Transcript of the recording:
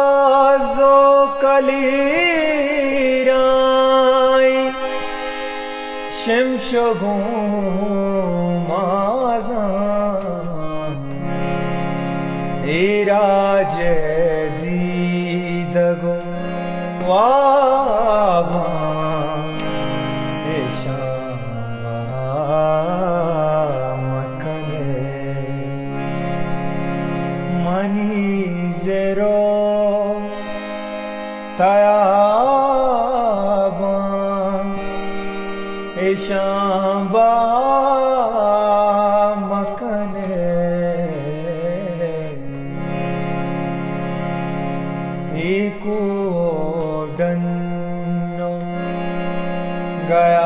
Ijorogazo kalirai Shemshogumazan Iraje didago Waban Eshamakane Mani zero Tayaban Eshamba makane Eko danno gaya